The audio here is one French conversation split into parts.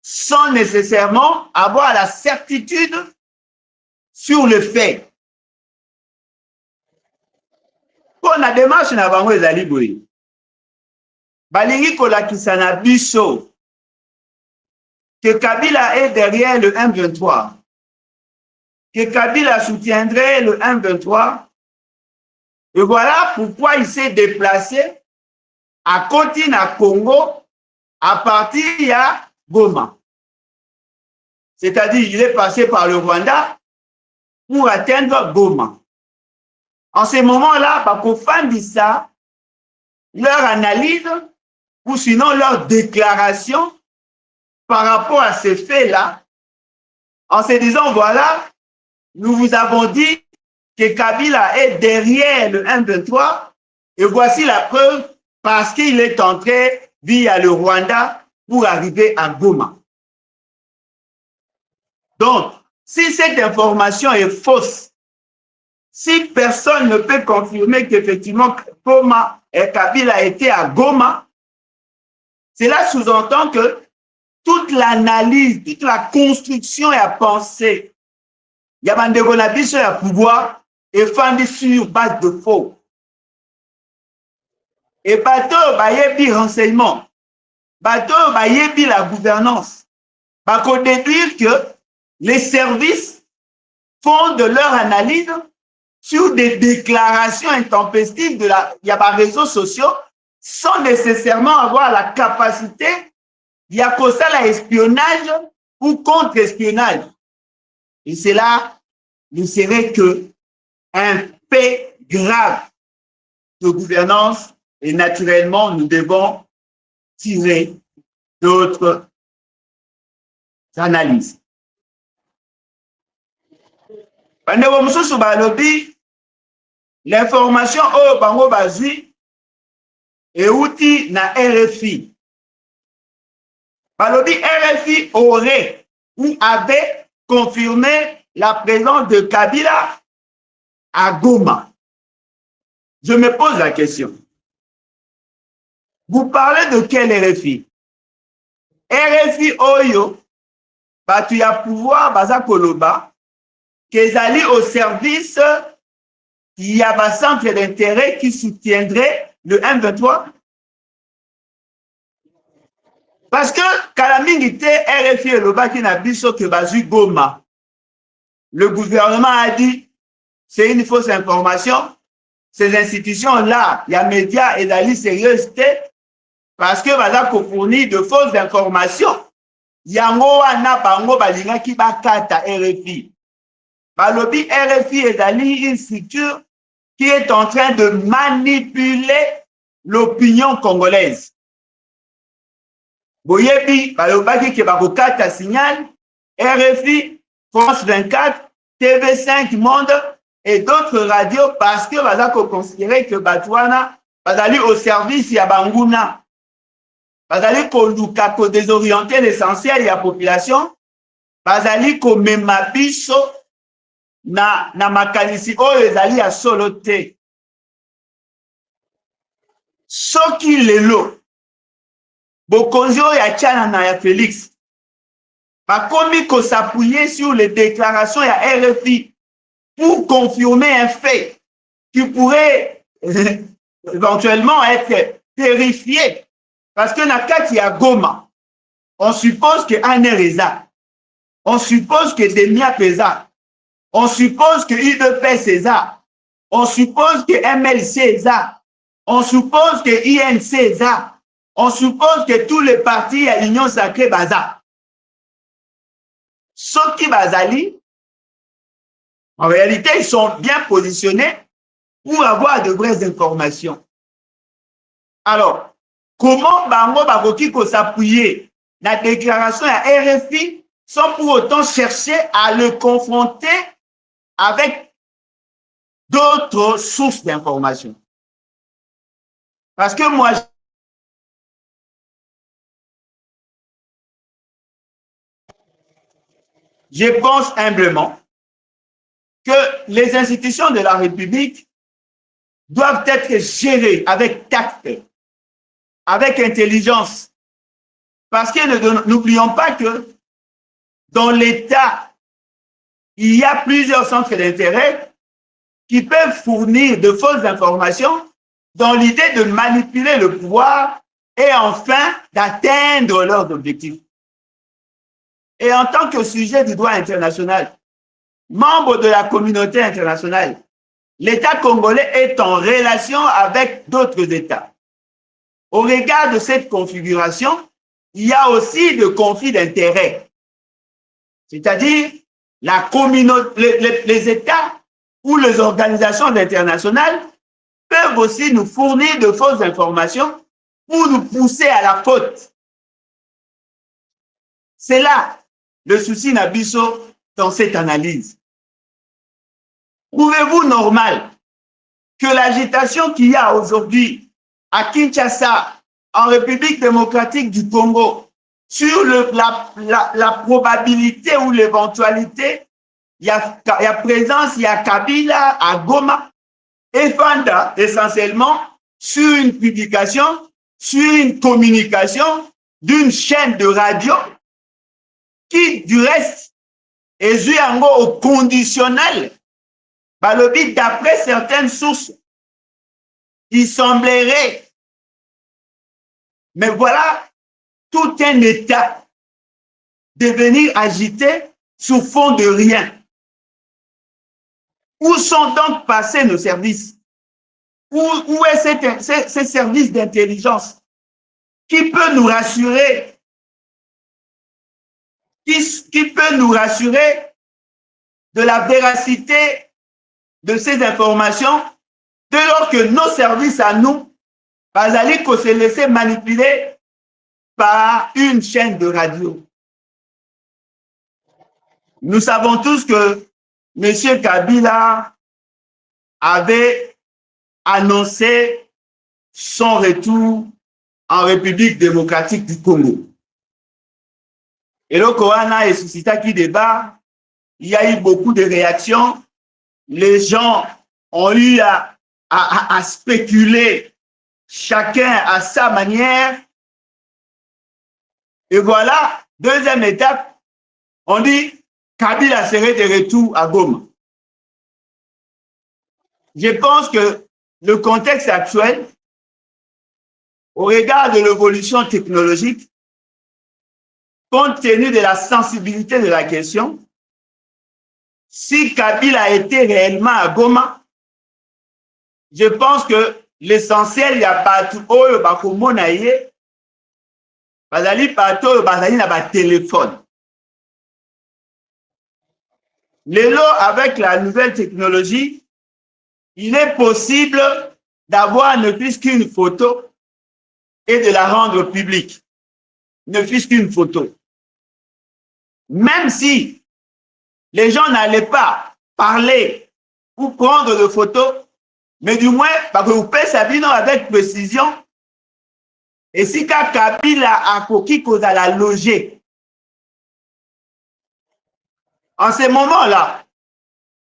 sans nécessairement avoir la certitude sur le fait. Pour la démarche na bango ezali boye. Balingi kolakisa na biso que Kabila est derrière le M23, que Kabila soutiendrait le M23, et voilà pourquoi il s'est déplacé à Continent Congo à partir de Goma. C'est-à-dire il est passé par le Rwanda pour atteindre Goma. En ce moment-là, Bakofan dit ça, leur analyse ou sinon leur déclaration par rapport à ces faits-là, en se disant, voilà, nous vous avons dit que Kabila est derrière le M23 et voici la preuve parce qu'il est entré via le Rwanda pour arriver à Goma. Donc, si cette information est fausse, si personne ne peut confirmer qu'effectivement Kabila était à Goma, cela sous-entend que toute l'analyse, toute la construction et la pensée, il y a des gens sur le pouvoir et fondé sur base de faux. Et bateau, bayebi renseignement, bateau, bayebi la gouvernance. Bah, qu'on déduire que les services font de leur analyse sur des déclarations intempestives de il y a des réseaux sociaux sans nécessairement avoir la capacité. Il y a que ça, l'espionnage ou contre-espionnage. Et cela ne serait qu'un fait grave de gouvernance et naturellement, nous devons tirer d'autres analyses. L'information au bango bazui et outil na RFI. Balobi RFI aurait ou avait confirmé la présence de Kabila à Goma. Je me pose la question. Vous parlez de quel RFI? RFI Oyo, tu as pouvoir, Baza Koloba, qu'ils allaient au service, il y a un centre d'intérêt qui soutiendrait le M23. Parce que Kalamingite RFI et Loba qui n'a biso que Bazu Goma. Le gouvernement a dit, c'est une fausse information. Ces institutions-là, il y a médias et la sérieuseté, parce que Baza fournit de fausses informations. Yango wana bango balinga ki bakata RFI. Balobi RFI est une structure qui est en train de manipuler l'opinion congolaise. Boyebi, balobaki ke bakokata signal, RFI, France 24, TV5 Monde et d'autres radios parce que bazako considérer que Batouana bazali au service ya Banguna. Bazali koluka ko désorienter l'essentiel de la population. Bazali ko memabiso na makanisi oyo ezali ya solo te. Soki lelo bokonzi oyo ya Tchana na ya Félix bakomi ko s'appuyer sur les déclarations ya RFI pour confirmer un fait qui pourrait éventuellement être vérifié. Parce que na kati ya Goma, on suppose que Anereza, on suppose que Demia Pesa, on suppose que IDP César, on suppose que MLC César, on suppose que INC César, on suppose que tous les partis à l'Union Sacrée Baza. Ceux qui Bazali, en réalité, ils sont bien positionnés pour avoir de vraies informations. Alors, comment Bango Bakoki ko s'appuyer la déclaration à RFI sans pour autant chercher à le confronter avec d'autres sources d'informations? Parce que moi, je pense humblement que les institutions de la République doivent être gérées avec tact, avec intelligence. Parce que n'oublions pas que dans l'État, il y a plusieurs centres d'intérêt qui peuvent fournir de fausses informations dans l'idée de manipuler le pouvoir et enfin d'atteindre leurs objectifs. Et en tant que sujet du droit international, membre de la communauté internationale, l'État congolais est en relation avec d'autres États. Au regard de cette configuration, il y a aussi des conflits d'intérêts. C'est-à-dire les États ou les organisations internationales peuvent aussi nous fournir de fausses informations pour nous pousser à la faute. C'est là le souci Nabiso dans cette analyse. Trouvez-vous normal que l'agitation qu'il y a aujourd'hui à Kinshasa, en République démocratique du Congo, sur la probabilité ou l'éventualité, il y a présence, il y a Kabila à Goma, et Fanda essentiellement sur une publication, sur une communication d'une chaîne de radio qui, du reste, est joué au conditionnel, par le but d'après certaines sources, il semblerait, mais voilà, tout un État devenir agité sous fond de rien. Où sont donc passés nos services? Où est ces services d'intelligence? Qui peut nous rassurer? Qui peut nous rassurer de la véracité de ces informations dès lors que nos services à nous, bazali qu'on se laisser manipuler par une chaîne de radio? Nous savons tous que M. Kabila avait annoncé son retour en République démocratique du Congo. Et le Koana est suscité qui débat. Il y a eu beaucoup de réactions. Les gens ont eu à spéculer, chacun à sa manière. Et voilà, deuxième étape, on dit Kabila serait de retour à Goma. Je pense que le contexte actuel, au regard de l'évolution technologique, compte tenu de la sensibilité de la question, si Kabila a été réellement à Goma, je pense que l'essentiel, il y a partout où bakomona ye, bazali partout bazali na ba téléphone. Lelo, avec la nouvelle technologie, il est possible d'avoir ne plus qu'une photo et de la rendre publique. Ne plus qu'une photo. Même si les gens n'allaient pas parler ou prendre de photos, mais du moins, parce que vous pouvez s'habiller avec précision. Et si Kabila a coquille cause à la loger, en ce moment-là,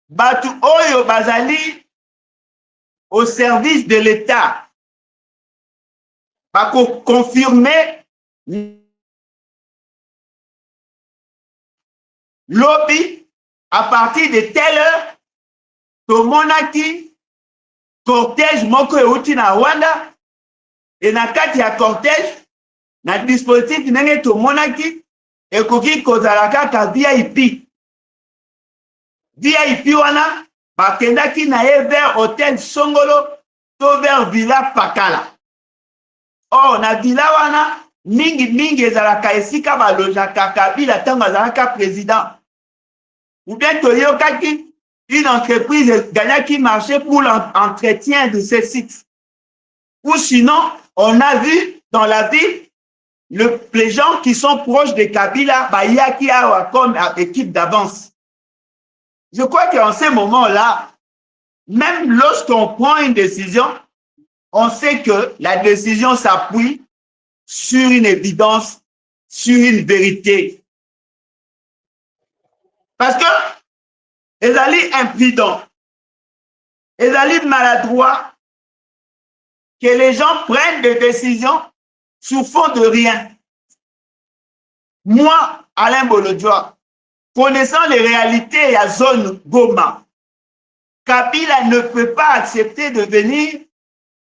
Batu Oyo Bazali au service de l'État, pour confirmer lobby à partir de telle heure, tomonaki cortège moko euti na Rwanda, et na kati ya cortège na dispositif ndenge tomonaki ekoki kozala kaka VIP. VIP wana bakendaki na ye vers hôtel Songolo to vers Villa Pakala. Or na villa wana mingi ezalaka esika balojaka Kabila ntango azalaka président. Ou bien toyokaki une entreprise gagnaki marché pour l'entretien de ces sites. Ou sinon, on a vu dans la ville les gens qui sont proches de Kabila, Bayaki comme équipe d'avance. Je crois qu'en ce moment-là, même lorsqu'on prend une décision, on sait que la décision s'appuie sur une évidence, sur une vérité. Parce que ils allaient imprudents, ils allaient maladroits, que les gens prennent des décisions sous fond de rien. Moi, Alain Bolodjoa, connaissant les réalités à zone Goma, Kabila ne peut pas accepter de venir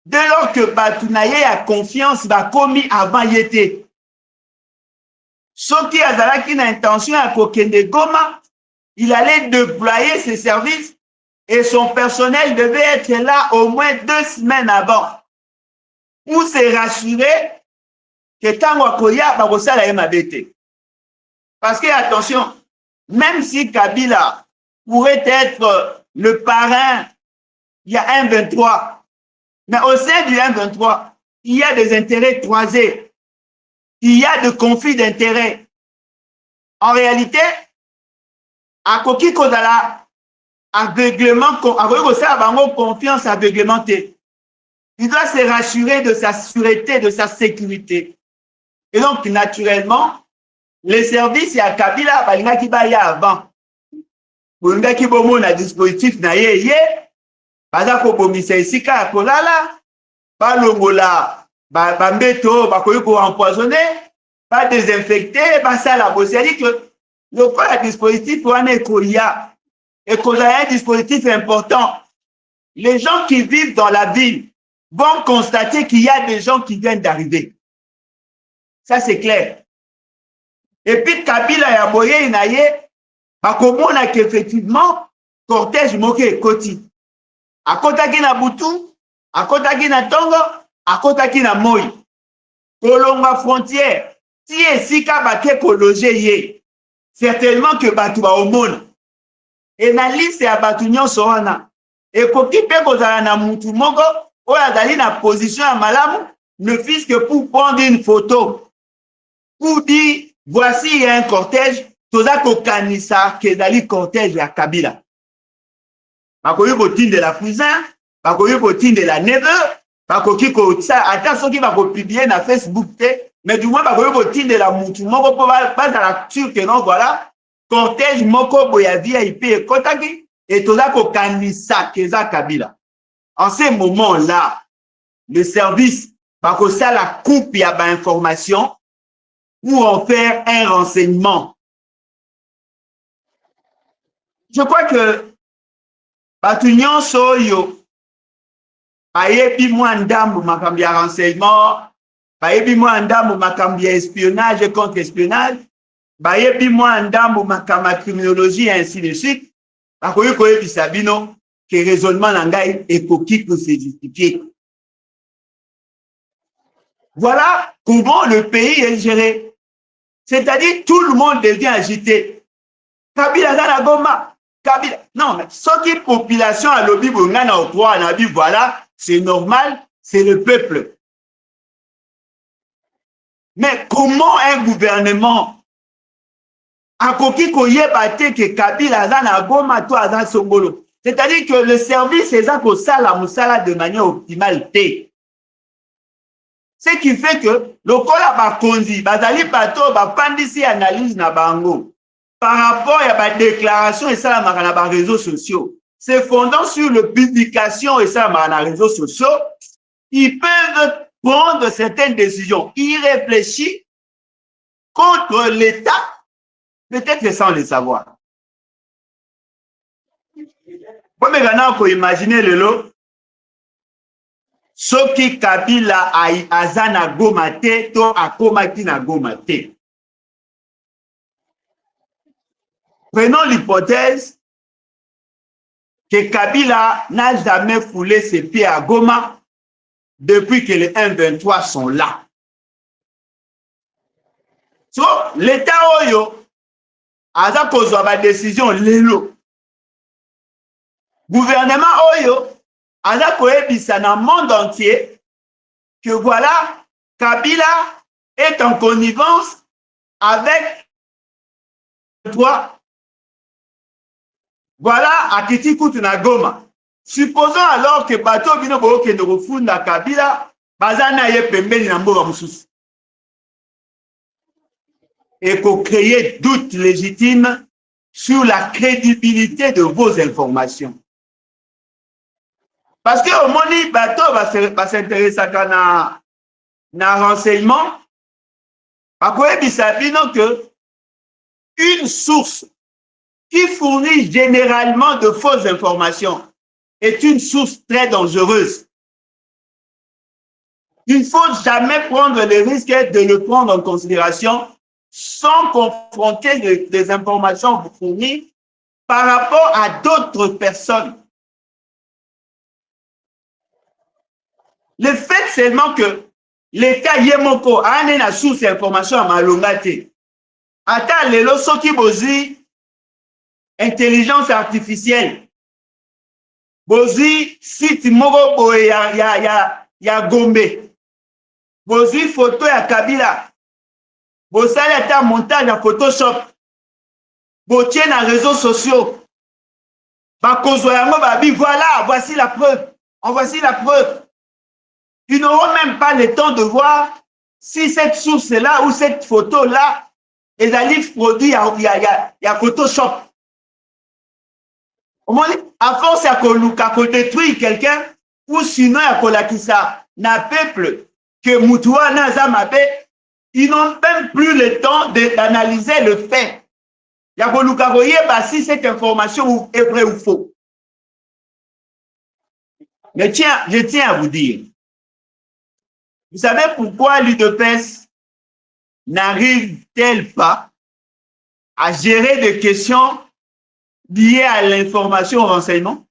dès lors que Batunaye a confiance va commis avant Yété. Soki Azalaki n'a intention à Kokende Goma, il allait déployer ses services et son personnel devait être là au moins 2 semaines avant pour se rassurer que Tango Akoya va resala MABT. Parce que, attention, même si Kabila pourrait être le parrain, il y a un 23, mais au sein du 1-23, il y a des intérêts croisés, il y a des conflits d'intérêts. En réalité, à Koki Kodala, aveuglement, confiance aveuglementée. Il doit se rassurer de sa sûreté, de sa sécurité. Et donc, naturellement, les services à Kabila, balingaki baya avant. Balingaki bomo na dispositif na ye, baza ko bomisa esika kolala, balongola, bambeto, bakoyi ko empoisonner, ba désinfecter, basala bo. C'est-à-dire que le dispositif wana ekoya, ekoza un dispositif important. Les gens qui vivent dans la ville vont constater qu'il y a des gens qui viennent d'arriver. Ça, c'est clair. Et puis, Kabila ya boye inaye, bakomona qu'effectivement, cortège moke koti. Akotaki na butu, akotaki na tongo, akotaki na moi. Kolonga frontière, si esika bake kologe ye, certainement que batu ba omona. Et na liste ya batu nyonso wana, ekoki pe kozala na mutu moko, oyo azali na position ya malamu, ne fût-ce que pour prendre une photo, pour dire, voici il y a un cortège, toza kokanisa kezali cortège ya Kabila. Bakoki kotinde la cousin, bakoki kotinde la neveu, bakoki kotsa, ata soki bakopublier na Facebook te, mais du moins bakoki kotinde la mutu moko po bazala sûr que non, voilà, cortège moko boya VIP ekotaki, et toza kokanisa keza Kabila. En ce moment-là, le service bakosala coupe ya ba information pour en faire un renseignement. Je crois que batu nyonso oyo bayebi mwa ndambo makambo ya renseignement, bayebi mwa ndambo makambo ya espionnage et contre-espionnage, bayebi mwa ndambo makambo ya criminologie et ainsi de suite, bakoki koyebisa bino que raisonnement na ngai ekoki ko se justifier. Voilà comment le pays est géré. C'est-à-dire tout le monde devient agité. Kabila za na Goma, Kabila. Non, mais ce qui est population à l'obi bongana au droit, on a dit voilà, c'est normal, c'est le peuple. Mais comment un gouvernement a koki koyeba te que Kabila za na Goma to aza songolo. C'est-à-dire que le service est ça ko sala musala de manière optimale te. Ce qui fait que le kola ba konzi bazali bato ba pandisi analyse na bango par rapport à la déclaration et ça dans les réseaux sociaux, se fondant sur la publication et ça dans les réseaux sociaux, ils peuvent prendre certaines décisions irréfléchies contre l'État, peut-être sans le savoir. Vous pouvez imaginer le lot. Soki Kabila azana Goma te to akomaki na Goma te. Prenons l'hypothèse que Kabila n'a jamais foulé ses pieds à Goma depuis que les 1-23 sont là. So, l'État oyo aza kozwa ba décision lelo. Gouvernement oyo aza koyebisa na monde entier que voilà, Kabila est en connivence avec toi. Voilà, akiti kutu na Goma. Supposons alors que bato bino boke de refunda Kabila, bazana ye pembeni na mboka mususu. Et pour créer doute légitime sur la crédibilité de vos informations. Parce que au moni bato va s'intéresser à na renseignement, que une source qui fournit généralement de fausses informations est une source très dangereuse. Il ne faut jamais prendre le risque de le prendre en considération sans confronter les informations fournies par rapport à d'autres personnes. Le fait seulement que l'État yemoko a une source d'information à malongate. Ata lelo soki bozi intelligence artificielle. Bozi site moko boye ya Gombe. Bozi photo ya Kabila. Bosali ata montage ya Photoshop. Botie na réseaux sociaux. Bakozwa yango babi, voilà, voici la preuve. En voici la preuve. Ils n'auront même pas le temps de voir si cette source-là ou cette photo-là est un livre produit à Photoshop. À force à détruire quelqu'un, ou sinon à kolakisa na peuple que Moutoua Nazamabe, ils n'ont même plus le temps d'analyser le fait. Si cette information est vraie ou faux. Mais je tiens à vous dire, vous savez pourquoi l'UDPS n'arrive-t-elle pas à gérer des questions liées à l'information au renseignement?